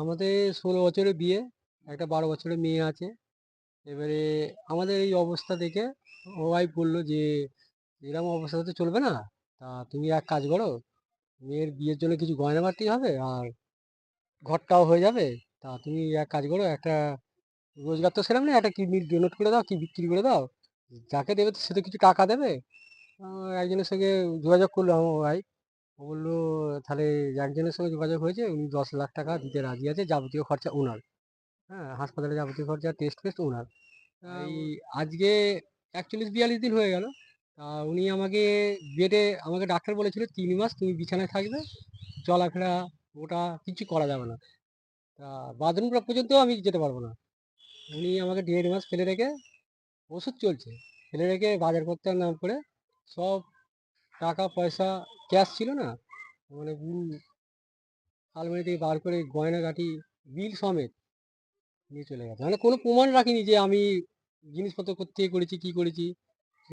আমাদের ১৬ বছরের বিয়ে, একটা ১২ বছরের মেয়ে আছে। এবারে আমাদের এই অবস্থা দেখে ও ওয়াইফ বললো যে, এরকম অবস্থাতে তো চলবে না। তা তুমি এক কাজ করো, মেয়ের বিয়ের জন্য কিছু গয়নাগাটি হবে আর ঘরটাও হয়ে যাবে। তা তুমি এক কাজ করো, একটা রোজগার তো সেরকম নেই, একটা কিডনি ডোনেট করে দাও, কি বিক্রি করে দাও। যাকে দেবে তো সে তো কিছু টাকা দেবে। একজনের সঙ্গে যোগাযোগ করলো আমার ওয়াইফ। ও বললো, তাহলে একজনের সঙ্গে যোগাযোগ হয়েছে, উনি 10 লাখ টাকা দিতে রাজি আছে, যাবতীয় খরচা ওনার। হ্যাঁ, হাসপাতালে যাবতীয় খরচা, টেস্ট ফেস্ট ওনার। এই আজকে 41-42 দিন হয়ে গেল। তা উনি আমাকে বেডে, আমাকে ডাক্তার বলেছিল 3 মাস তুমি বিছানায় থাকবে, চলাফেরা ওটা কিছু করা যাবে না। তা বাথরুম পর্যন্ত আমি যেতে পারবো না। উনি আমাকে 1.5 মাস ফেলে রেখে, ওষুধ চলছে, ফেলে রেখে বাজার করতে নাম করে সব টাকা পয়সা, ক্যাশ ছিল না, মানে আলমারি থেকে বার করে গয়নাগাটি বিল সমেত নিয়ে চলে গেছে। মানে কোনো প্রমাণ রাখিনি যে আমি জিনিসপত্র কোত্থেকে করেছি, কি করেছি।